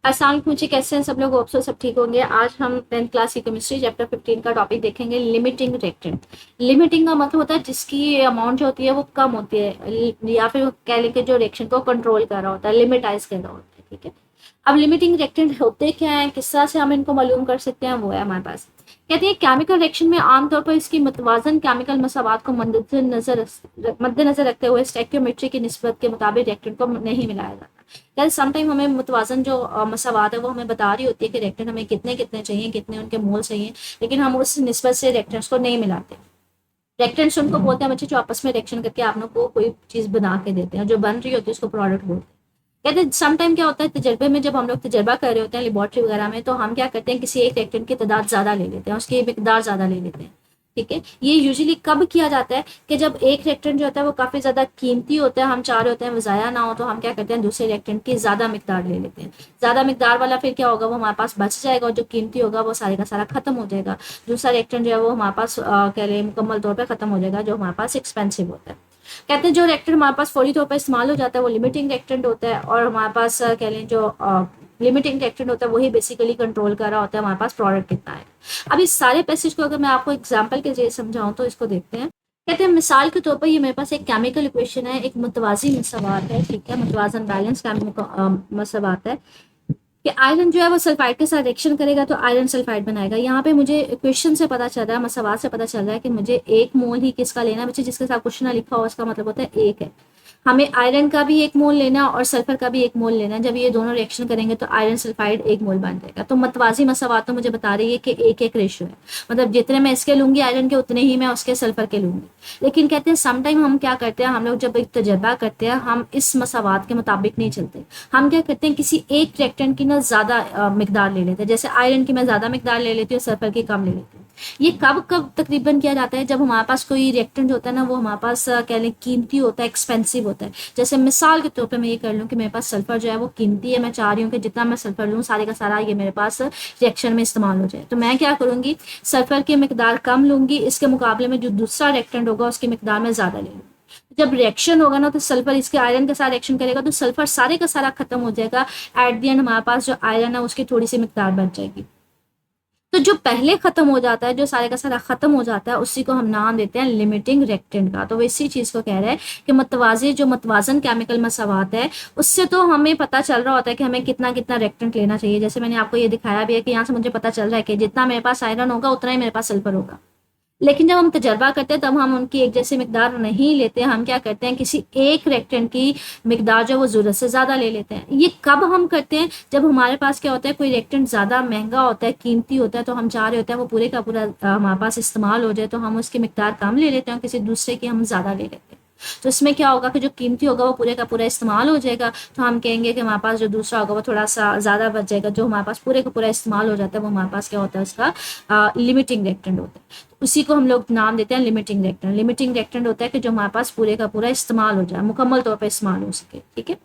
अस्सलाम वालेकुम जी, कैसे हैं सब लोग? होप सो सब ठीक होंगे। आज हम 10th क्लास की केमिस्ट्री चैप्टर 15 का टॉपिक देखेंगे, लिमिटिंग रिएक्टेंट। लिमिटिंग का मतलब होता है जिसकी अमाउंट जो होती है वो कम होती है, या फिर कह लें कि जो रिएक्शन को कंट्रोल कर रहा होता है, लिमिटाइज कर रहा होता है। ठीक है, अब लिमिटिंग रिएक्टेंट होते क्या है, किस तरह से हम इनको मालूम कर सकते हैं, वो है हमारे पास। कहते हैं केमिकल रिएक्शन में आमतौर पर इसकी मतवाजन केमिकल मसावात को मद्देनजर रखते हुए स्टैक्योमेट्री की निस्बत के मुताबिक रिएक्टेंट को नहीं मिलाया जाता। यार समटाइम हमें मुतवाजन जो मसावात है वो हमें बता रही होती है कि रिएक्टेंट हमें कितने कितने चाहिए, कितने उनके मोल चाहिए, लेकिन हम उस निस्बत से रिएक्टेंट्स को नहीं मिलाते। रिएक्टेंट्स उनको बोलते हैं बच्चे जो आपस में रिएक्शन करके आप लोग को कोई चीज बना के देते हैं, जो बन रही होती है उसको प्रोडक्ट बोलते हैं। कहते हैं समटाइम क्या होता है, तजर्बे में जब हम लोग तजर्बा कर रहे होते हैं लेबोरेटरी वगैरह में, तो हम क्या करते हैं किसी एक रिएक्टेंट की तादाद ज्यादा ले लेते हैं, उसकी मिकदार ज्यादा ले लेते हैं। ठीक है, ये यूजुअली कब किया जाता है कि जब एक रिएक्टेंट जो होता है वो काफी ज्यादा कीमती होता है, हम चाह रहे होते हैं वो जाया ना हो, तो हम क्या करते हैं दूसरे रिएक्टेंट की ज्यादा मिकदार ले लेते हैं। ज्यादा मिकदार वाला फिर क्या होगा, वो हमारे पास बच जाएगा, और जो कीमती होगा वो सारे का सारा खत्म हो जाएगा। दूसरा रिएक्टेंट जो है वो हमारे पास कह लें मुकम्मल तौर पर खत्म हो जाएगा, जो हमारे पास एक्सपेंसिव होता है। कहते हैं जो रिएक्टेंट हमारे पास फौरी तौर पर इस्तेमाल हो जाता है वो लिमिटिंग रिएक्टेंट होता है, और हमारे पास कह लें जो लिमिटिंग रिएक्टेंट होता है वही बेसिकली कंट्रोल कर रहा होता है हमारे पास प्रोडक्ट कितना है। अब इस सारे पैसेज को अगर मैं आपको एग्जाम्पल के जरिए समझाऊं तो इसको देखते हैं। कहते हैं मिसाल के तौर पर ये मेरे पास एक केमिकल इक्वेशन है, एक मुतवाजी मसावात है। ठीक है, मुतवाजन बैलेंस मसावात है कि आयरन जो है वो सल्फाइड के साथ रिएक्शन करेगा तो आयरन सल्फाइड बनाएगा। यहाँ पे मुझे क्वेश्चन से पता चल रहा है, मसावात से पता चल रहा है कि मुझे एक मोल ही किसका लेना है। बच्चे जिसके साथ कुछ ना लिखा हो उसका मतलब होता है एक है। हमें आयरन का भी एक मोल लेना और सल्फर का भी एक मोल लेना है। जब ये दोनों रिएक्शन करेंगे तो आयरन सल्फाइड एक मोल बन जाएगा। तो मतवाजी मसावात तो मुझे बता रही है कि एक एक रेशियो है, मतलब जितने मैं इसके लूंगी आयरन के उतने ही मैं उसके सल्फर के लूंगी। लेकिन कहते हैं समटाइम हम क्या करते हैं, हम लोग जब एक तजर्बा करते हैं हम इस मसावात के मुताबिक नहीं चलते। हम क्या करते हैं किसी एक रिएक्टेंट की ना ज्यादा मिकदार ले लेते हैं। जैसे आयरन की मैं ज्यादा मिकदार ले लेती हूँ, सल्फर की कम ले लेती हूँ। ये कब कब तकरीबन किया जाता है, जब हमारे पास कोई रिएक्टेंट होता है ना वो हमारे पास कह लें कीमती होता है, एक्सपेंसिव होता है। जैसे मिसाल के तौर पे मैं ये कर लूँ कि मेरे पास सल्फर जो है वो कीमती है, मैं चाह रही हूँ कि जितना मैं सल्फर लूँ सारे का सारा ये मेरे पास रिएक्शन में इस्तेमाल हो जाए। तो मैं क्या करूँगी, सल्फर की मिकदार कम लूंगी, इसके मुकाबले में जो दूसरा रिएक्टेंट होगा उसकी मिकदार में ज्यादा ले लूँगी। जब रिएक्शन होगा ना तो सल्फर इसके आयरन के साथ रिएक्शन करेगा तो सल्फर सारे का सारा खत्म हो जाएगा। एट द एंड हमारे पास जो आयरन है उसकी थोड़ी सी मिकदार बच जाएगी। तो जो पहले खत्म हो जाता है, जो सारे का सारा खत्म हो जाता है, उसी को हम नाम देते हैं लिमिटिंग रिएक्टेंट का। तो वो इसी चीज को कह रहा है कि मतवाजी जो मतवाजन केमिकल मसावात है उससे तो हमें पता चल रहा होता है कि हमें कितना कितना रिएक्टेंट लेना चाहिए। जैसे मैंने आपको ये दिखाया भी है कि यहाँ से मुझे पता चल रहा है कि जितना मेरे पास आयरन होगा उतना ही मेरे पास सल्फर होगा। लेकिन जब हम तजर्बा करते हैं तब हम उनकी एक जैसी मिकदार नहीं लेते, हम क्या करते हैं किसी एक रिएक्टेंट की मिकदार जो वो जरूरत से ज्यादा ले लेते हैं। ये कब हम करते हैं, जब हमारे पास क्या होता है कोई रिएक्टेंट ज्यादा महंगा होता है, कीमती होता है, तो हम चाह रहे होते हैं वो पूरे का पूरा हमारे पास इस्तेमाल हो जाए, तो हम उसकी मिकदार कम ले लेते हैं, किसी दूसरे की हम ज्यादा ले लेते हैं। तो इसमें क्या होगा कि जो कीमती होगा वो पूरे का पूरा इस्तेमाल हो जाएगा, तो हम कहेंगे कि हमारे पास जो दूसरा होगा वो थोड़ा सा ज्यादा बच जाएगा। जो हमारे पास पूरे का पूरा इस्तेमाल हो जाता है वो हमारे पास क्या होता है, उसका लिमिटिंग रिएक्टेंट होता है। उसी को हम लोग नाम देते हैं लिमिटिंग रिएक्टेंट। लिमिटिंग रिएक्टेंट होता है कि जो हमारे पास पूरे का पूरा इस्तेमाल हो जाए, मुकम्मल तौर पर इस्तेमाल हो सके। ठीक है,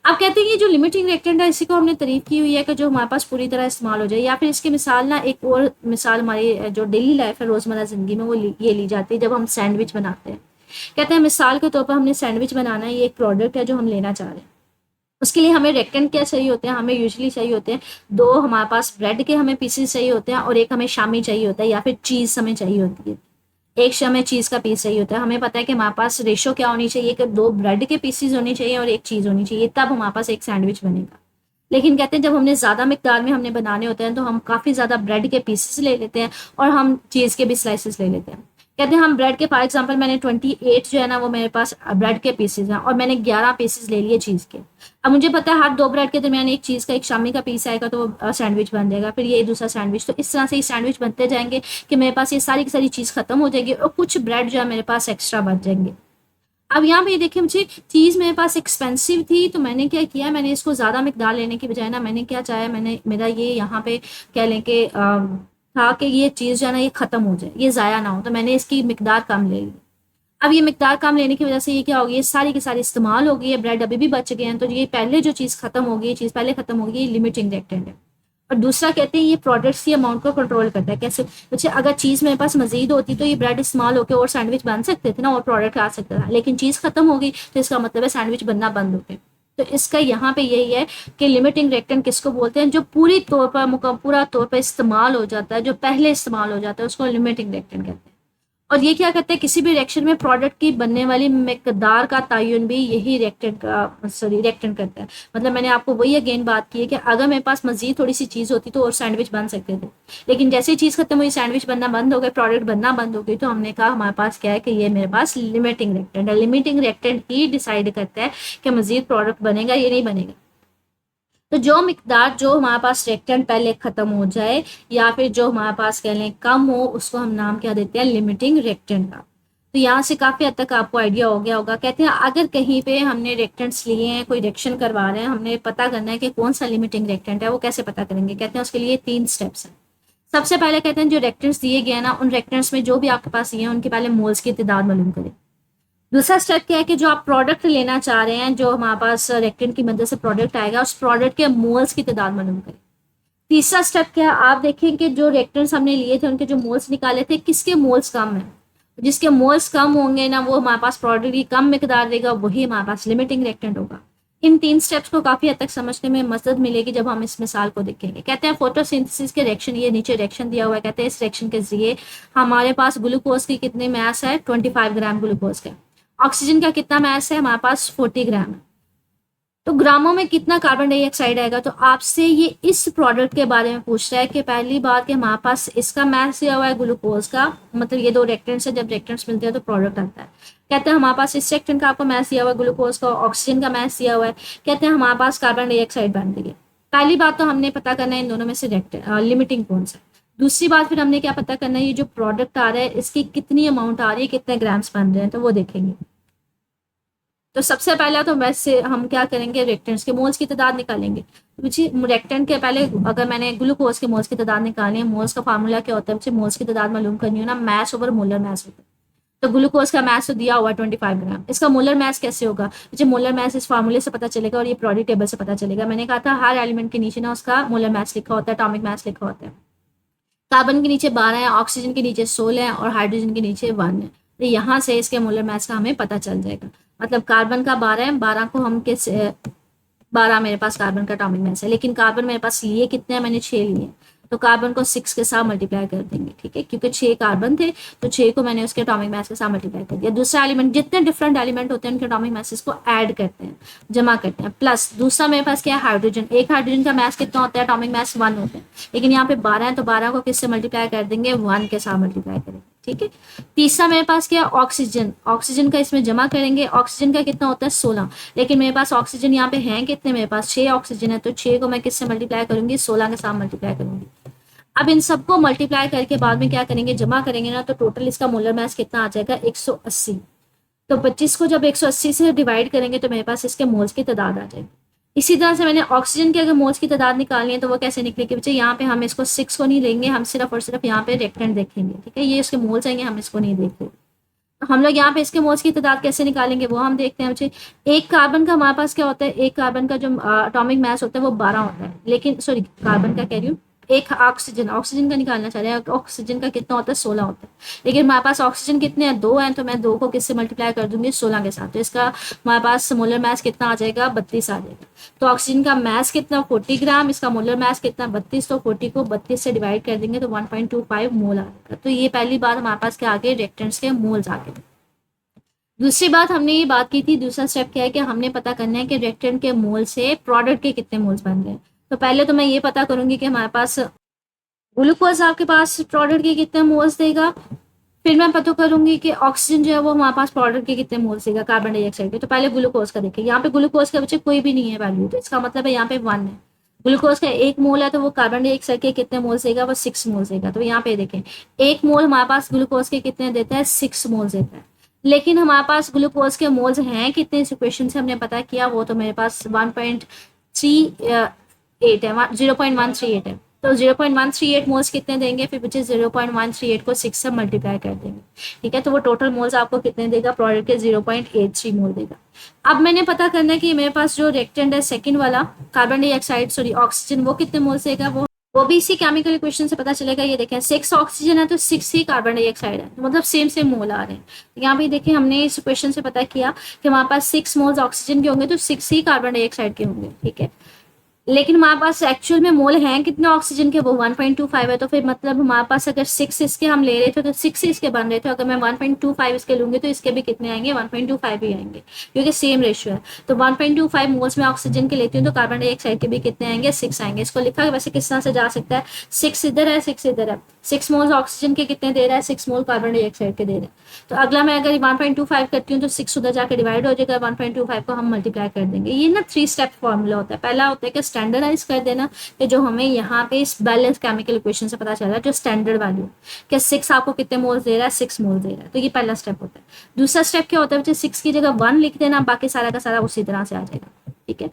अब कहते हैं ये जो लिमिटिंग रिएक्टेंट है इसी को हमने तारीफ की हुई है कि जो हमारे पास पूरी तरह इस्तेमाल हो जाए। या फिर इसकी मिसाल ना, एक और मिसाल हमारी जो डेली लाइफ है रोजमर्रा जिंदगी में वो ये ली जाती है जब हम सैंडविच बनाते हैं। कहते हैं मिसाल के तौर पर हमने सैंडविच बनाना है, ये एक प्रोडक्ट है जो हम लेना चाह रहे हैं। उसके लिए हमें रेक्टेंट क्या चाहिए होते हैं, हमें यूजुअली चाहिए होते हैं दो हमारे पास ब्रेड के हमें पीसेस चाहिए होते हैं, और एक हमें शामी चाहिए होता है, या फिर चीज हमें चाहिए होती है। एक हमें चीज का पीस चाहिए होता है। हमें पता है कि हमारे पास रेशो क्या होनी चाहिए कि दो ब्रेड के पीसेस होनी चाहिए और एक चीज होनी चाहिए, तब हमारे पास एक सैंडविच बनेगा। लेकिन कहते हैं जब हमने ज्यादा मिकदार में हमने बनाने होते हैं तो हम काफी ज्यादा ब्रेड के पीसेस ले लेते हैं और हम चीज के भी स्लाइसेस ले लेते हैं। कहते हैं हम ब्रेड के, फॉर एग्जाम्पल मैंने 28 जो है ना वो मेरे पास ब्रेड के पीसेस हैं, और मैंने 11 पीसेस ले लिए चीज के। अब मुझे पता है हर दो ब्रेड के दरमियान एक चीज का, एक शामी का पीस आएगा तो सैंडविच बन जाएगा, फिर ये दूसरा सैंडविच। तो इस तरह से ये सैंडविच बनते जाएंगे कि मेरे पास ये सारी की सारी चीज खत्म हो जाएगी और कुछ ब्रेड जो है मेरे पास एक्स्ट्रा बच जाएंगे। अब यहाँ पे देखिए मुझे चीज मेरे पास एक्सपेंसिव थी, तो मैंने क्या किया, मैंने इसको ज्यादा मिकदार लेने की बजाय ना मैंने क्या चाहा, मैंने मेरा ये यहाँ पे कह लें कि था कि ये चीज जो है ना ये खत्म हो जाए, ये जाया ना हो, तो मैंने इसकी मिकदार कम ले ली। अब ये मिकदार कम लेने की वजह से ये क्या होगी, ये सारी की सारी इस्तेमाल हो गई है, ब्रेड अभी भी बच गए हैं, तो ये पहले जो चीज खत्म होगी, ये चीज पहले खत्म होगी, ये लिमिटिंग रिएक्टेंट है। और दूसरा कहते हैं ये प्रोडक्ट्स की अमाउंट को कंट्रोल करता है। कैसे बच्चे, अगर चीज मेरे पास मजीद होती तो ये ब्रेड इस्तेमाल होकर और सैंडविच बन सकते थे ना, और प्रोडक्ट आ सकता था, लेकिन चीज खत्म हो गई तो इसका मतलब है सैंडविच बनना बंद हो गए। तो इसका यहाँ पे यही है कि लिमिटिंग रिएक्टेंट किसको बोलते हैं, जो पूरी तौर पर पूरा तौर पर इस्तेमाल हो जाता है, जो पहले इस्तेमाल हो जाता है उसको लिमिटिंग रिएक्टेंट कहते हैं। और ये क्या करते हैं, किसी भी रिएक्शन में प्रोडक्ट की बनने वाली मिकदार का तयन भी यही रिएक्टेंट करता है। मतलब मैंने आपको वही अगेन बात की है कि अगर मेरे पास मजीद थोड़ी सी चीज़ होती तो और सैंडविच बन सकते थे, लेकिन जैसे ही चीज़ खत्म हुई, सैंडविच बनना बंद हो गए, प्रोडक्ट बनना बंद हो गई, तो हमने कहा हमारे पास क्या है कि ये मेरे पास लिमिटिंग रिएक्टेंट है। लिमिटिंग रिएक्टेंट ही डिसाइड करता है कि मजीद प्रोडक्ट बनेगा या नहीं बनेगा। तो जो मिकदार जो हमारे पास रिएक्टेंट पहले खत्म हो जाए या फिर जो हमारे पास कह लें कम हो, उसको हम नाम क्या देते हैं, लिमिटिंग रिएक्टेंट का। तो यहाँ से काफी हद तक आपको आइडिया हो गया होगा। कहते हैं अगर कहीं पे हमने रिएक्टेंट्स लिए हैं, कोई रिएक्शन करवा रहे हैं, हमने पता करना है कि कौन सा लिमिटिंग रिएक्टेंट है, वो कैसे पता करेंगे। कहते हैं उसके लिए 3 स्टेप्स हैं। सबसे पहले कहते हैं जो रिएक्टेंट्स दिए गए हैं ना, उन रिएक्टेंट्स में जो भी आपके पास दिए हैं उनके पहले मोल्स की तादाद मालूम करें। दूसरा स्टेप क्या है कि जो आप प्रोडक्ट लेना चाह रहे हैं, जो हमारे पास रिएक्टेंट की मदद से प्रोडक्ट आएगा, उस प्रोडक्ट के मोल्स की तादाद मालूम करें। तीसरा स्टेप क्या है, आप देखें कि जो रिएक्टेंट्स हमने लिए थे उनके जो मोल्स निकाले थे, किसके मोल्स कम है। जिसके मोल्स कम होंगे ना, वो हमारे पास प्रोडक्ट की कम मिकदार देगा, वही हमारे पास लिमिटिंग रिएक्टेंट होगा। इन 3 स्टेप्स को काफी हद तक समझने में मदद मिलेगी जब हम इस मिसाल को देखेंगे। कहते हैं फोटोसिंथेसिस के रिएक्शन, ये नीचे रिएक्शन दिया हुआ है। कहते हैं इस रिएक्शन के जरिए हमारे पास ग्लूकोज की कितनी मास है, 25 ग्राम ग्लूकोज का। ऑक्सीजन का कितना मास है, हमारे पास 40 ग्राम है। तो ग्रामों में कितना कार्बन डाइऑक्साइड आएगा। तो आपसे ये इस प्रोडक्ट के बारे में पूछ रहा है कि पहली बात कि हमारे पास इसका मास दिया हुआ है ग्लूकोज का, मतलब ये 2 रिएक्टेंट्स है, जब रिएक्टेंट्स मिलते हैं तो प्रोडक्ट आता है। कहते हैं हमारे पास इस रिएक्टेंट का आपको मास दिया हुआ है ग्लूकोज का, ऑक्सीजन का मास दिया हुआ है। कहते हैं हमारे पास कार्बन डाइऑक्साइड बन रही है। पहली बात तो हमने पता करना है इन दोनों में से लिमिटिंग कौन सा है। दूसरी बात फिर हमने क्या पता करना है, ये जो प्रोडक्ट आ रहा है इसकी कितनी अमाउंट आ रही है, कितने ग्राम्स बन रहे हैं, तो वो देखेंगे। तो सबसे पहला तो वैसे हम क्या करेंगे, रिएक्टेंट्स के मोल्स की तादाद निकालेंगे। मुझे रिएक्टेंट के पहले अगर मैंने ग्लूकोज के मोल्स की तादाद निकालनी है, मोल्स का फार्मूला क्या होता है, मुझे मोल्स की तादाद मालूम करनी हो ना, मैस ओवर मोलर मैस होता है। तो ग्लूकोज का मैस तो दिया हुआ 25 ग्राम, इसका मोलर मैस कैसे होगा, मुझे मोलर मैस इस फार्मूले से पता चलेगा और ये प्रोडक्ट टेबल से पता चलेगा। मैंने कहा था हर एलिमेंट के नीचे ना उसका मोलर मैस लिखा होता है, एटॉमिक मैस लिखा होता है। कार्बन के नीचे 12 है, ऑक्सीजन के नीचे 16 है और हाइड्रोजन के नीचे 1 है। तो यहाँ से इसके मोलर मैस का हमें पता चल जाएगा। मतलब कार्बन का 12 है, 12 को हम किस 12 मेरे पास कार्बन का एटॉमिक मास है, लेकिन कार्बन मेरे पास लिए कितने हैं, मैंने 6 लिए। तो कार्बन को 6 के साथ मल्टीप्लाई कर देंगे, ठीक है, क्योंकि 6 कार्बन थे तो 6 को मैंने उसके एटॉमिक मास के साथ मल्टीप्लाई कर दिया। दूसरा एलिमेंट, जितने डिफरेंट एलिमेंट होते हैं उनके एटॉमिक मासेस को ऐड करते हैं, जमा करते हैं। प्लस दूसरा मेरे पास क्या है, हाइड्रोजन। एक हाइड्रोजन का मास कितना होता है, एटॉमिक मास 1 होता है, लेकिन यहाँ पे 12 है तो 12 को किससे मल्टीप्लाई कर देंगे, 1 के साथ मल्टीप्लाई करेंगे, ठीक है। तीसरा मेरे पास क्या है, ऑक्सीजन। ऑक्सीजन का इसमें जमा करेंगे, ऑक्सीजन का कितना होता है 16, लेकिन मेरे पास ऑक्सीजन यहाँ पे हैं कितने, मेरे पास 6 ऑक्सीजन है, तो 6 को मैं किससे मल्टीप्लाई करूंगी, 16 के साथ मल्टीप्लाई करूंगी। अब इन सबको मल्टीप्लाई करके बाद में क्या करेंगे, जमा करेंगे ना, तो टोटल इसका मोलर मास कितना आ जाएगा, 180। तो 25 को जब 180 से डिवाइड करेंगे तो मेरे पास इसके मोल्स की तादाद आ जाएगी। इसी तरह से मैंने ऑक्सीजन की अगर मोल्स की तादाद निकालनी है तो वो कैसे निकलेगी बच्चे, यहाँ पे हम इसको 6 को नहीं लेंगे, हम सिर्फ और सिर्फ यहाँ पे रिएक्टेंट देखेंगे, ठीक है, ये इसके मोल्स आएंगे, हम इसको नहीं देखेंगे। तो हम लोग यहाँ पे इसके मोल्स की तादाद कैसे निकालेंगे वो हम देखते हैं बच्चे। एक कार्बन का हमारे पास क्या होता है, एक कार्बन का जो एटॉमिक मास होता है वो 12 होता है, लेकिन सॉरी कार्बन का कह रही हूँ, एक ऑक्सीजन, ऑक्सीजन का निकालना चाह रहे हैं, ऑक्सीजन का कितना होता है 16 होता है, लेकिन हमारे पास ऑक्सीजन कितने हैं, 2 हैं, तो मैं 2 को किससे मल्टीप्लाई कर दूंगी, 16 के साथ। तो इसका हमारे पास मोलर मास कितना आ जाएगा, 32 आ जाएगा। तो ऑक्सीजन का मास कितना 40 ग्राम, इसका मोलर मास कितना 32, तो 40 को 32 से डिवाइड कर देंगे तो 1.25 मोल आ जाएगा। तो ये पहली बात हमारे पास क्या आ गए, रिएक्टेंट्स के मोल्स आ गए। दूसरी बात हमने ये बात की थी, दूसरा स्टेप क्या है कि हमने पता करना है कि रिएक्टेंट के मोल से प्रोडक्ट के कितने मोल्स बन रहे हैं। तो पहले तो मैं ये पता करूंगी कि हमारे पास ग्लूकोज आपके पास प्रोडक्ट के कितने मोल्स देगा, फिर मैं पता करूंगी कि ऑक्सीजन जो है वो हमारे पास प्रोडक्ट के कितने मोल्स देगा कार्बन डाइऑक्साइड के। तो पहले ग्लूकोज का देखें, यहाँ पे ग्लूकोज के बच्चे कोई भी नहीं है वैल्यू, तो इसका मतलब है यहाँ पे 1 है। ग्लूकोज का 1 मोल है तो वो कार्बन डाइऑक्साइड के कितने मोल्स देगा, वो 6 मोल्स देगा। तो यहाँ पे देखें 1 मोल हमारे पास ग्लूकोज के कितने देता है, 6 मोल्स देता है, लेकिन हमारे पास ग्लूकोज के मोल्स हैं कितने, इस इक्वेशन से हमने पता किया, वो तो मेरे पास 1.38 है, 0.138 है। तो 0.138 मोल्स कितने देंगे, फिर बच्चे 0.138 को 6 से मल्टीप्लाई कर देंगे, ठीक है, तो वो टोटल मोल्स आपको कितने देगा, प्रोडक्ट के 0.83 मोल देगा। अब मैंने पता करना है कि मेरे पास जो रिएक्टेंट है सेकंड वाला कार्बन डाइऑक्साइड सॉरी ऑक्सीजन, वो कितने मोल्स देगा, वो वो भी इसी केमिकल इक्वेशन से पता चलेगा। ये देखें 6 ऑक्सीजन है तो 6 ही कार्बन डाइऑक्साइड है, तो मतलब सेम सेम मोल आ रहे हैं। यहाँ पे देखिए हमने इस इक्वेशन से पता किया कि हमारे पास 6 मोल्स ऑक्सीजन के होंगे तो 6 ही कार्बन डाइऑक्साइड के होंगे, ठीक है। लेकिन हमारे पास एक्चुअल में मोल हैं कितने ऑक्सीजन के, वो 1.25 है। तो फिर मतलब हमारे पास अगर 6 इसके हम ले रहे थे तो 6 इसके बन रहे थे, अगर मैं 1.25 इसके लूंगी तो इसके भी कितने आएंगे, 1.25 ही आएंगे, क्योंकि सेम रेशियो है। तो 1.25 मोल्स में ऑक्सीजन के लेती हूँ तो कार्बन डाइऑक्साइड के भी कितने आएंगे, 6 आएंगे। इसको लिखा वैसे किस तरह से जा सकता है, 6 इधर है 6 इधर है, 6 मोल्स ऑक्सीजन के कितने दे रहा है, 6 मोल कार्बन डाइऑक्साइड के दे रहा है। तो अगला मैं अगर 1.25 करती हूँ तो 6 उधर जाकर डिवाइड हो जाएगा, 1.25 को हम मल्टीप्लाई कर देंगे। ये ना 3 स्टेप फॉर्मूला होता है। पहला होता है कि स्टैंडर्डाइज कर देना, कि जो हमें यहाँ पे इस बैलेंस केमिकल इक्वेशन से पता चल रहा है जो स्टैंडर्ड वैल्यू, कि 6 आपको कितने मोल्स दे रहा है, 6 मोल्स दे रहा है। तो ये पहला स्टेप होता है। दूसरा स्टेप क्या होता है, 6 की जगह 1 लिख देना, बाकी सारा का सारा उसी तरह से आ जाएगा, ठीक है।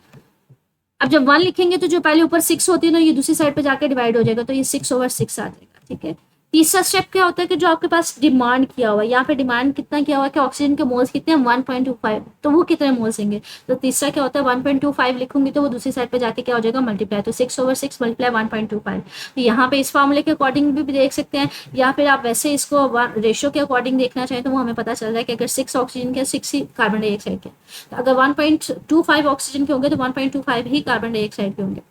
अब जब 1 लिखेंगे तो जो पहले ऊपर 6 होती है ना, ये दूसरी साइड पे जाके डिवाइड हो जाएगा, तो ये 6/6 आ जाएगा, ठीक है। तीसरा स्टेप क्या होता है कि जो आपके पास डिमांड किया हुआ है, यहाँ पे डिमांड कितना किया हुआ है कि ऑक्सीजन के मोल्स कितने हैं, 1.25, तो वो कितने मोल्स होंगे। तो तीसरा क्या होता है, 1.25 लिखूंगी तो वो दूसरी साइड पे जाके क्या हो जाएगा, मल्टीप्लाई, तो 6/6 मल्टीप्लाई 1.25। तो यहाँ पे इस फॉर्मूले के अकॉर्डिंग भी देख सकते हैं, या फिर आप वैसे इसको रेशियो के अकॉर्डिंग देखना चाहें तो वो हमें पता चल रहा है कि अगर 6 ऑक्सीजन के 6 ही कार्बन डाइऑक्साइड के, तो अगर 1.25 ऑक्सीजन के होंगे तो 1.25 ही कार्बन डाइऑक्साइड के होंगे।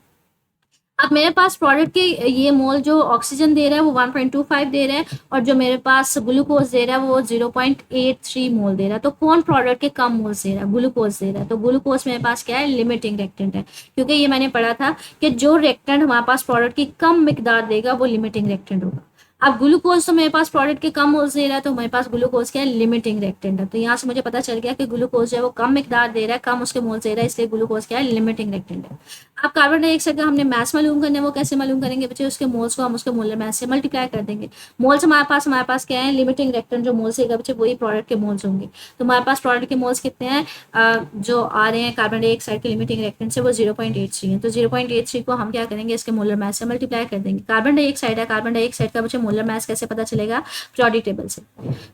अब मेरे पास प्रोडक्ट के ये मोल जो ऑक्सीजन दे रहा है वो 1.25 दे रहा है, और जो मेरे पास ग्लूकोज दे रहा है वो 0.83 मोल दे रहा है। तो कौन प्रोडक्ट के कम मोल्स दे रहा है, ग्लूकोज दे रहा है। तो ग्लूकोज मेरे पास क्या है, लिमिटिंग रिएक्टेंट है, क्योंकि ये मैंने पढ़ा था कि जो रिएक्टेंट हमारे पास प्रोडक्ट की कम मिकदार देगा वो लिमिटिंग रिएक्टेंट होगा। अब ग्लूकोज तो मेरे पास प्रोडक्ट के कम मोल्स दे रहा है, तो मेरे पास ग्लूकोज क्या है, लिमिटिंग रिएक्टेंट है। तो यहाँ से मुझे पता चल गया कि ग्लूकोज जो है वो कम मिकदार दे रहा है, कम उसके मोल्स दे रहा है, इसलिए ग्लूकोज क्या है, लिमिटिंग रिएक्टेंट है। अब कार्बन डाइऑक्साइड का हमने मास मालूम करना है, वो कैसे मालूम करेंगे बच्चे, उसके मोल्स को हम उसके मोलर मास से मल्टीप्लाई कर देंगे। मोल्स हमारे पास क्या है, लिमिटिंग रिएक्टेंट जो मोल्स देगा बच्चे वही प्रोडक्ट के मोल्स होंगे। तो हमारे पास प्रोडक्ट के मोल्स कितने हैं, जो आ रहे हैं कार्बन डाइऑक्साइड के लिमिटिंग रिएक्टेंट से, वो 0.83 है। तो 0.83 को हम क्या करेंगे, इसके मोलर मास से मल्टीप्लाई कर देंगे। कार्बन डाइऑक्साइड है, कार्बन डाइऑक्साइड का बच्चे मोलर मास कैसे पता चलेगा, पीरियोडिक टेबल से।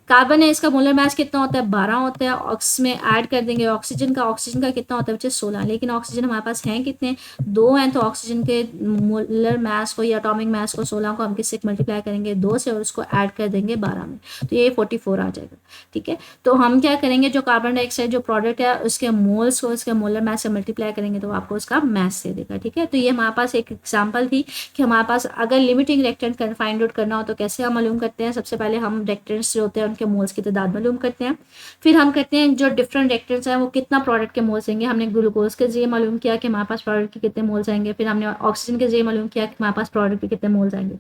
कार्बन है, इसका मोलर मास कितना होता है, 12 होता है। ऑक्स में ऐड कर देंगे ऑक्सीजन का कितना होता है बच्चे, 16। लेकिन ऑक्सीजन हमारे पास है कितने, 2 हैं, तो ऑक्सीजन के मोलर मास को या एटॉमिक मास को 16 को हम किससे मल्टीप्लाई करेंगे, 2 से, और उसको ऐड कर देंगे 12 में, तो ये 44 आ जाएगा, ठीक है। तो हम क्या करेंगे, जो कार्बन डाइऑक्साइड जो प्रोडक्ट है उसके मोल्स को उसके मोलर मास से मल्टीप्लाई करेंगे तो आपको उसका मास दे देगा, ठीक है। तो ये हमारे पास एक एग्जाम्पल थी कि हमारे पास अगर लिमिटिंग रिएक्टेंट फाइंड आउट करना हो तो कैसे हम मालूम करते हैं। सबसे पहले हम रिएक्टेंट्स जो होते हैं उनके मोल्स की तादाद मालूम करते हैं, फिर हम कहते हैं जो डिफरेंट रिएक्टेंट्स हैं वो कितना प्रोडक्ट के मोल्स देंगे। हमने ग्लूकोज के जरिए मालूम किया कि हमारे पास प्रोडक्ट के कितने मोल्स आएंगे, फिर हमने ऑक्सीजन के जरिए मालूम किया कि हमारे पास प्रोडक्ट के कितने मोल्स आएंगे।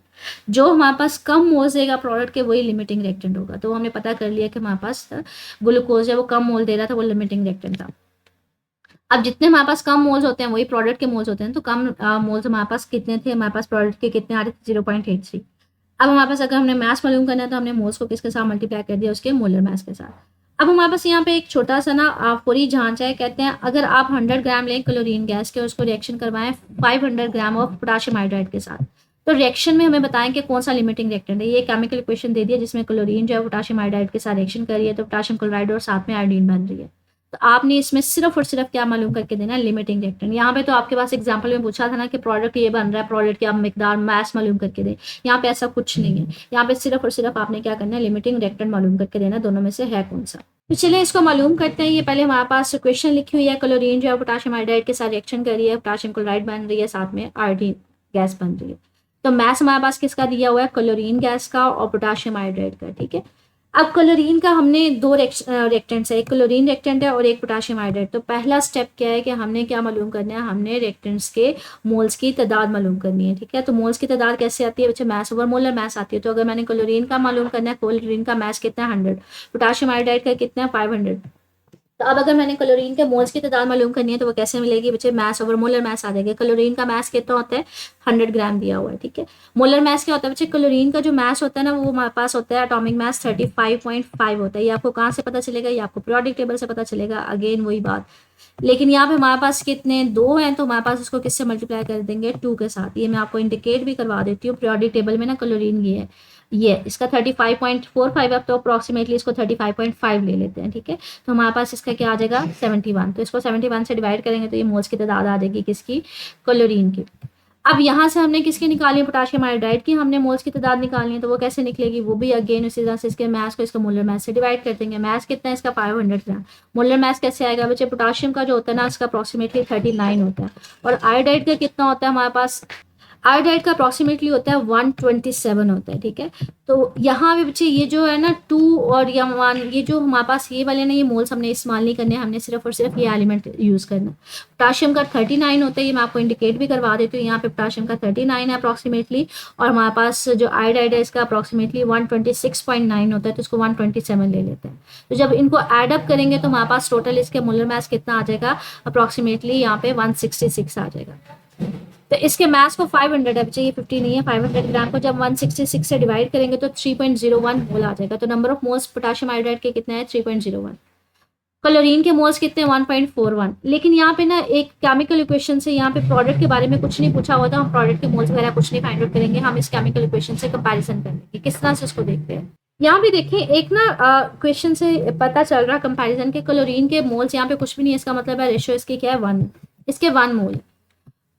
जो हमारे पास कम मोल्स देगा प्रोडक्ट के वही लिमिटिंग रिएक्टेंट होगा। तो हमने पता कर लिया कि हमारे पास ग्लूकोज है वो कम मोल दे रहा था, वो लिमिटिंग रिएक्टेंट था। अब जितने हमारे पास कम मोल्स होते हैं वही प्रोडक्ट के मोल्स होते हैं, तो कम मोल्स हमारे पास कितने थे, हमारे पास प्रोडक्ट के कितने आ रहे थे, 0.83। अब हमारे पास अगर हमने मास मालूम करना है तो हमने मोल्स को किसके साथ मल्टीप्लाई कर दिया, उसके मोलर मास के साथ। अब हमारे पास यहाँ पे एक छोटा सा ना पूरी जांच है, कहते हैं अगर आप 100 ग्राम लें क्लोरीन गैस के, उसको रिएक्शन करवाएं 500 ग्राम ऑफ पोटाशियम हाइड्राइड के साथ, तो रिएक्शन में हमें बताएं कि कौन सा लिमिटिंग रिएक्टेंट है। ये केमिकल इक्वेशन दे दिया जिसमें क्लोरीन जो है पोटाशियम हाइड्राइड के साथ रिएक्शन कर रही है, तो पोटाशियम क्लोराइड और साथ में आयोडीन बन रही है। तो आपने इसमें सिर्फ और सिर्फ क्या मालूम करके देना है, लिमिटिंग रिएक्टेंट। यहाँ पे तो आपके पास एग्जांपल में पूछा था ना कि प्रोडक्ट ये बन रहा है, प्रोडक्ट की आप मिकदार मास मालूम करके दें। यहाँ पे ऐसा कुछ नहीं है, यहाँ पे सिर्फ और सिर्फ आपने क्या करना है, लिमिटिंग रिएक्टेंट मालूम करके देना, दोनों में से है कौन सा। तो चलिए इसको मालूम करते हैं। ये पहले हमारे पास क्वेश्चन लिखी हुई है, क्लोरीन जो है पोटाशियम हाइड्राइड के साथ रिएक्शन कर रही है, पोटाशियम क्लोराइड बन रही है, साथ में आयोडीन गैस बन रही है। तो मास हमारे पास किसका दिया हुआ है, क्लोरीन गैस का और पोटाशियम हाइड्राइड का, ठीक है। अब क्लोरीन का हमने 2 रिएक्टेंट्स है, एक क्लोरीन रिएक्टेंट है और एक पोटाशियम हाइड्राइड। तो पहला स्टेप क्या है कि हमने क्या मालूम करना है, हमने रिएक्टेंट्स के मोल्स की तादाद मालूम करनी है, ठीक है। तो मोल्स की तादाद कैसे आती है बच्चे, मास ओवर मोलर मास आती है। तो अगर मैंने क्लोरीन का मालूम करना है, क्लोरीन का मास कितना है 100, पोटाशियम हाइड्राइड का कितना है 500। तो अब अगर मैंने क्लोरीन के मोल्स की तादाद मालूम करनी है तो वो कैसे मिलेगी बच्चे, मास ओवर मोलर मास आ जाएगा। क्लोरीन का मास कितना होता है, 100 ग्राम दिया हुआ है, ठीक है। मोलर मास क्या होता है बच्चे, क्लोरीन का जो मास होता है ना वो हमारे पास होता है एटॉमिक मास 35.5 होता है। ये आपको कहाँ से पता चलेगा, ये आपको पीरियोडिक टेबल से पता चलेगा, अगेन वही बात। लेकिन यहाँ पे हमारे पास कितने 2 हैं, तो हमारे पास इसको किससे मल्टीप्लाई कर देंगे, 2 के साथ। ये मैं आपको इंडिकेट भी करवा देती हूँ, पीरियोडिक टेबल में ना क्लोरीन ये है, ये इसका 35.45 है, तो अप्रोक्सीमेटली इसको 35.5 ले लेते हैं, ठीक है। तो हमारे पास इसका क्या आ जाएगा 71। तो इसको 71 से डिवाइड करेंगे तो ये मोल्स की तादाद आ जाएगी किसकी, क्लोरीन की। अब यहाँ से हमने किसकी निकाली है, पोटाशियम आयोडाइड की हमने मोल्स की तादाद निकालनी है, तो वो कैसे निकलेगी, वो भी अगेन उसी तरह से इसके मास को इसका मोलर मास से डिवाइड कर देंगे। मास कितना है इसका 500 ग्राम। मोलर मास कैसे आएगा बच्चे, पोटाशियम का जो होता है ना इसका अप्रॉक्सीमेटली 39 होता है, और आयोडाइड का कितना होता है हमारे पास, आयोडाइड का अप्रॉक्सीमेटली होता है 127 होता है, ठीक है। तो यहाँ पे बच्चे ये जो है ना 2 और या 1, ये जो हमारे पास ये वाले ना ये मोल्स हमने इस्तेमाल नहीं करने, हमने सिर्फ और सिर्फ ये एलिमेंट यूज़ करना। पोटाशियम का 39 होता है, ये मैं आपको इंडिकेट भी करवा देती हूँ, यहाँ पे पोटाशियम का 39 है अप्रॉक्सीमेटली, और हमारे पास जो आयोडाइड है इसका अप्रॉक्सीमेटली 126.9 होता है, तो इसको 127 ले लेते हैं। तो जब इनको एड अप करेंगे तो हमारे पास टोटल इसके मोलर मास कितना आ जाएगा, अप्रॉक्सीमेटली यहाँ पे 166 आ जाएगा। तो इसके मास को 500 है बच्चे, ये 50 नहीं है, 500 ग्राम को जब 166 से डिवाइड करेंगे तो 3.01 मोल आ जाएगा। तो number of moles potassium iodide के कितने हैं, 3.01। क्लोरीन के मोल्स कितने, 1.41। लेकिन यहाँ पे ना एक केमिकल इक्वेशन से यहाँ पे प्रोडक्ट के बारे में कुछ नहीं पूछा हुआ था, हम प्रोडक्ट के मोल्स वगैरह कुछ नहीं फाइंड आउट करेंगे, हम इस केमिकल इक्वेशन से कंपैरिजन करेंगे। किस तरह से उसको देखते हैं, यहाँ भी देखिए एक ना क्वेश्चन से पता चल रहा कंपैरिजन के, क्लोरीन के मोल्स यहाँ पे कुछ भी नहीं है, इसका मतलब है रेशियो इसकी क्या है 1, इसके 1 मोल।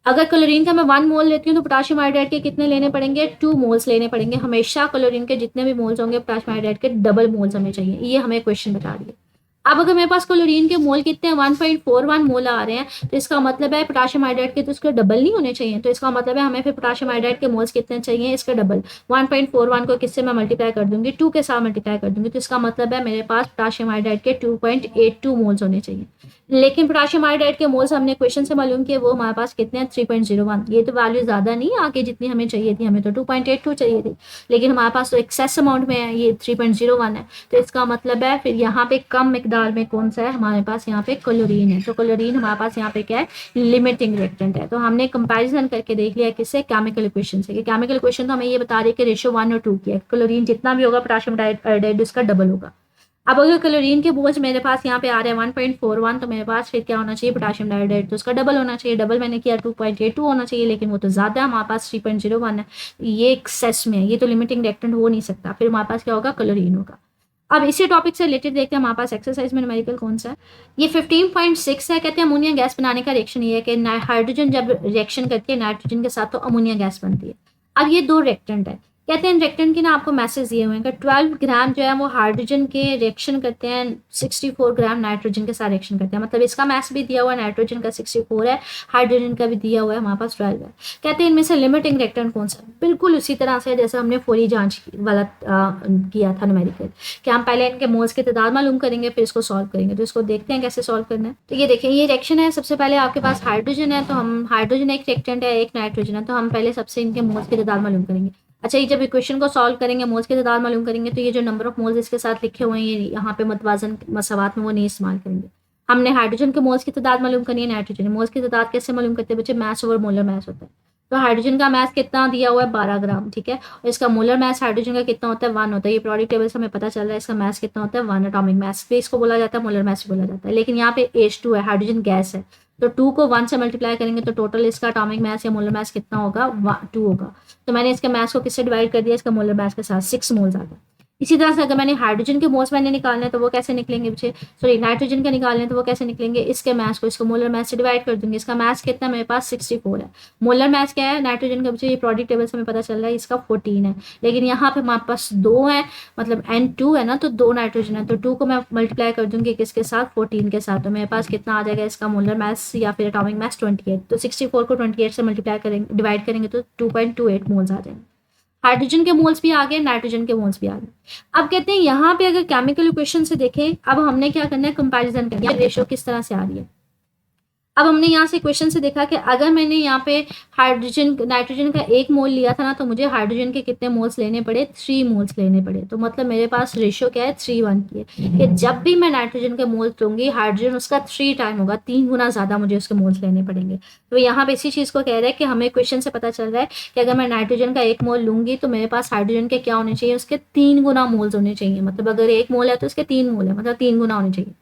अगर क्लोरीन का मैं 1 मोल लेती हूँ तो पोटाशियम आयोडाइड के कितने लेने पड़ेंगे, 2 मोल्स लेने पड़ेंगे। हमेशा क्लोरीन के जितने भी मोल्स होंगे पोटाशियम आयोडाइड के डबल मोल्स हमें चाहिए, ये हमें क्वेश्चन बता रही है। अब अगर मेरे पास क्लोरीन के मोल कितने 1.41 मोल आ रहे हैं, तो इसका मतलब है पोटाशियम आयोडाइड के तो इसके डबल नहीं होने चाहिए, तो इसका मतलब है हमें फिर पोटाशियम आयोडाइड के मोल्स कितने चाहिए, इसका डबल। 1.41 को किससे मैं मल्टीप्लाई कर दूंगी, 2 के साथ मल्टीप्लाई कर दूंगी, तो इसका मतलब है मेरे पास पोटाशियम आयोडाइड के 2.82 मोल्स होने चाहिए। लेकिन पोटाशियम आयोडाइड के मोल्स हमने क्वेश्चन से मालूम किया, वो हमारे पास कितने हैं 3.01। ये तो वैल्यू ज़्यादा नहीं आके जितनी हमें चाहिए थी, हमें तो 2.82 चाहिए थी, लेकिन हमारे पास तो एक्सेस अमाउंट में है, ये 3.01 है। तो इसका मतलब है फिर यहाँ पे कम मिकदार में कौन सा है हमारे पास, यहाँ पे क्लोरीन है। तो क्लोरीन हमारे पास यहाँ पे क्या है, लिमिटिंग रिएक्टेंट है। तो हमने कंपैरिजन करके देख लिया किससे, केमिकल इक्वेशन से। केमिकल इक्वेशन तो हमें ये बता रही है कि रेशियो 1 और 2 की है, क्लोरीन जितना भी होगा पोटाशियम आयोडाइड उसका डबल होगा। अब अगर क्लोरीन के बोझ मेरे पास यहाँ पे आ रहे हैं 1.41, तो मेरे पास फिर क्या होना चाहिए, पोटाशियम आयोडाइड तो उसका डबल होना चाहिए। डबल मैंने किया 2.82 होना चाहिए, लेकिन वो तो ज़्यादा है, हमारे पास 3.01 है, ये एक्सेस में है, ये तो लिमिटिंग रिएक्टेंट हो नहीं सकता। फिर हमारे पास क्या होगा, क्लोरीन होगा। अब इसी टॉपिक से रिलेटेड देखते हैं हमारे पास एक्सरसाइज में न्यूमेरिकल कौन सा है। ये 15.6 है, कहते हैं अमोनिया गैस बनाने का रिएक्शन ये है कि हाइड्रोजन जब रिएक्शन करती है नाइट्रोजन के साथ तो अमोनिया गैस बनती है। अब ये 2 रिएक्टेंट है, कहते हैं रिएक्टेंट के ना आपको मैसेज दिए हुए हैं कि 12 ग्राम जो है वो हाइड्रोजन के रिएक्शन करते हैं, 64 ग्राम नाइट्रोजन के साथ रिएक्शन करते हैं। मतलब इसका मैस भी दिया हुआ है, नाइट्रोजन का 64 है, हाइड्रोजन का भी दिया हुआ है, हमारे पास 12 है। कहते हैं इनमें से लिमिटिंग रिएक्टेंट कौन सा, बिल्कुल उसी तरह से जैसे हमने फोरी जांच वाला किया था न्यूमेरिकल, कि हम पहले इनके मोल्स की तादाद मालूम करेंगे फिर इसको सॉल्व करेंगे। तो इसको देखते हैं कैसे सॉल्व करना है। तो ये देखें, ये रिएक्शन है, सबसे पहले आपके पास हाइड्रोजन है, तो हम हाइड्रोजन एक रिएक्टेंट है, एक नाइट्रोजन है, तो हम पहले सबसे इनके मोल्स की तादाद मालूम करेंगे। अच्छा, ये जब इक्वेशन को सॉल्व करेंगे मोल्स की तादाद मालूम करेंगे, तो ये जो नंबर ऑफ मोल्स इसके साथ लिखे हुए हैं ये यहाँ पे मतवाजन मसावात में वो नहीं इस्तेमाल करेंगे। हमने हाइड्रोजन के मोल्स की तादाद मालूम करनी है, नाइट्रोजन मोल्स की तादाद कैसे मालूम करते हैं बच्चे, मैस ओवर मोलर मैस होता है। तो हाइड्रोजन का मैस कितना दिया हुआ है 12 ग्राम, ठीक है, और इसका मोलर मैस हाइड्रोजन का कितना होता है 1 होता है। ये प्रोडक्ट टेबल से हमें पता चल रहा है इसका मैस कितना होता है 1, एटॉमिक मैस भी इसको बोला जाता है, मोलर मैस भी बोला जाता है। लेकिन यहाँ पे H2 है, हाइड्रोजन गैस है, तो 2 को 1 से मल्टीप्लाई करेंगे तो टोटल इसका एटॉमिक मैस या मोलर मैस कितना होगा 2 होगा। तो मैंने इसके मैस को किससे डिवाइड कर दिया, इसका मोलर मैस के साथ 6 मोल्स आ गया। इसी तरह से अगर मैंने हाइड्रोजन के मोल्स मैंने निकालने हैं तो वो कैसे निकलेंगे बच्चे, सॉरी नाइट्रोजन के निकालने हैं तो वो कैसे निकलेंगे, इसके मैस को इसको मोलर मैस से डिवाइड कर दूंगी। इसका मैस कितना मेरे पास 64 है, मोलर मैस क्या है नाइट्रोजन का बच्चे, ये प्रोडक्ट टेबल से हमें पता चल रहा है इसका 14 है। लेकिन यहाँ पे हमारे पास 2 है, मतलब N2 है ना, तो 2 नाइट्रोजन है, तो 2 को मैं मल्टीप्लाई कर दूंगी किसके साथ 14 के साथ, तो मेरे पास कितना आ जाएगा इसका मोलर मैस या फिर एटॉमिक मैस 28। तो 64 को 28 से मल्टीप्लाई करेंगे, डिवाइड करेंगे तो 2.28 मोल्स आ जाएंगे। हाइड्रोजन के मोल्स भी आ गए, नाइट्रोजन के मोल्स भी आ गए। अब कहते हैं यहाँ पे अगर केमिकल इक्वेशन से देखें, अब हमने क्या करना है, कंपैरिजन करना है, रेशियो किस तरह से आ रही है। अब हमने यहाँ से क्वेश्चन से देखा कि अगर मैंने यहाँ पे हाइड्रोजन नाइट्रोजन का 1 मोल लिया था ना, तो मुझे हाइड्रोजन के कितने मोल्स लेने पड़े, 3 मोल्स लेने पड़े। तो मतलब मेरे पास रेशियो क्या है 3:1 की है, कि जब भी मैं नाइट्रोजन के मोल्स लूंगी हाइड्रोजन उसका 3 टाइम होगा, 3 गुना ज़्यादा मुझे उसके मोल्स लेने पड़ेंगे। तो यहाँ पे इसी चीज़ को कह रहा है कि हमें क्वेश्चन से पता चल रहा है कि अगर मैं नाइट्रोजन का 1 मोल लूंगी तो मेरे पास हाइड्रोजन के क्या होने चाहिए, उसके 3 गुना मोल्स होने चाहिए। मतलब अगर 1 मोल है तो उसके 3 मोल है, मतलब 3 गुना होने चाहिए।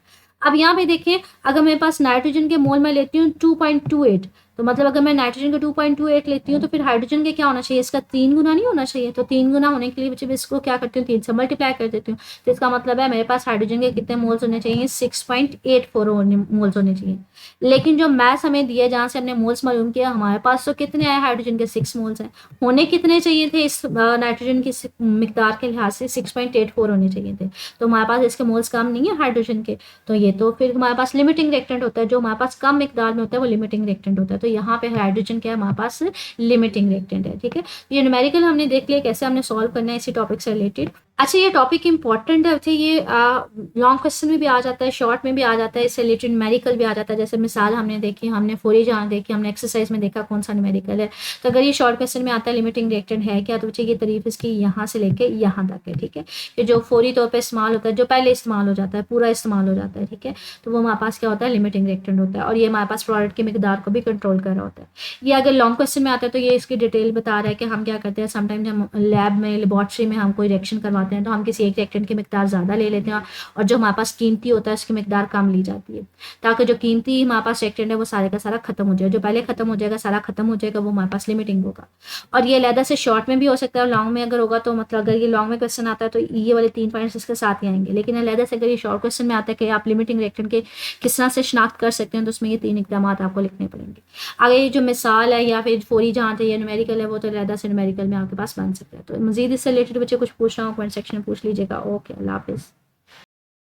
अब यहाँ पे देखिए, अगर मेरे पास नाइट्रोजन के मोल में लेती हूँ 2.28, तो मतलब अगर मैं नाइट्रोजन का 2.28 लेती हूँ तो फिर हाइड्रोजन के क्या होना चाहिए, इसका 3 गुना नहीं होना चाहिए। तो 3 गुना होने के लिए बच्चे इसको क्या करती हूँ, 3 से मल्टीप्लाई कर देती हूँ। तो इसका मतलब है मेरे पास हाइड्रोजन के कितने मोल्स होने चाहिए, 6.84 मोल्स होने चाहिए। लेकिन जो मैथ्स हमें दिया जहाँ से हमने मोल्स मालूम किया, हमारे पास तो कितने आए, हाइड्रोजन के 6 मोल्स हैं। होने कितने चाहिए थे इस नाइट्रोजन की मिकदार के लिहाज से, 6.84 होने चाहिए थे। तो हमारे पास इसके मोल्स कम नहीं है हाइड्रोजन के, तो ये तो फिर हमारे पास लिमिटिंग रिएक्टेंट होता है। जो हमारे पास कम मिकदार में होता है वो लिमिटिंग रिएक्टेंट होता है। तो यहाँ पे हाइड्रोजन क्या है, हमारे पास लिमिटिंग रिएक्टेंट है। ठीक है, ये न्यूमेरिकल हमने देख लिया कैसे हमने सॉल्व करना है इसी टॉपिक से रिलेटेड। अच्छा, ये टॉपिक इंपॉर्टेंट है, ये लॉन्ग क्वेश्चन में भी आ जाता है, शॉर्ट में भी आ जाता है, इससे रिलेटेड न्यूमेरिकल भी आ जाता है। जैसे मिसाल हमने देखी, हमने फोरी जहाँ देखी, हमने एक्सरसाइज में देखा कौन सा न्यूमेरिकल है। तो अगर ये शॉर्ट क्वेश्चन में आता है लिमिटिंग रिएक्टेंट है क्या, तो बच्चे ये तारीफ इसकी यहाँ से लेके यहाँ तक है। ठीक है, कि जो फौरी तौर पर इस्तेमाल होता है, जो पहले इस्तेमाल हो जाता है, पूरा इस्तेमाल हो जाता है। ठीक है, तो वो हमारे पास क्या होता है, लिमिटिंग रिएक्टेंट होता है। और ये हमारे पास प्रोडक्ट की मिकदार को भी कंट्रोल कर रहा होता है। ये अगर लॉन्ग क्वेश्चन में आता है तो ये इसकी डिटेल बता रहा है कि हम क्या करते हैं। समटाइम्स हम लैब में, लेबॉर्ट्री में हम कोई रिएक्शन करवाते हैं तो हम किसी एक रिएक्टेंट की मिकदार ज़्यादा ले लेते हैं और जो हमारे पास कीमती होता है उसकी मिकदार कम ली जाती है, ताकि जो कीमती हमारे पास रिएक्टेंट है वो सारे का सारा खत्म हो जाए। जो पहले खत्म हो जाएगा, सारा खत्म हो जाएगा, वो हमारे पास लिमिटिंग होगा। और ये अलहदा से शॉर्ट में भी हो सकता है, लॉन्ग में अगर होगा तो मतलब अगर ये लॉन्ग में क्वेश्चन आता है तो ये वाले 3 पॉइंट्स इसके साथ ही आएंगे। लेकिन अलहदा से अगर ये शॉर्ट क्वेश्चन में आता है कि आप लिमिटिंग रिएक्टेंट के किस तरह से शनाख्त कर सकते हैं, तो उसमें ये 3 इकदाम आपको लिखने पड़ेंगे। आगे ये जो मिसाल है या फिर फोरी जहाँ थे, ये न्यूमेरिकल है, वो तो अलहदा से न्यूमेरिकल में आपके पास बन सकता है। तो मजीद इससे रिलेटेड बच्चे कुछ पूछना हो कमेंट सेक्शन में पूछ लीजिएगा। ओके, अल्लाह हाफिज़।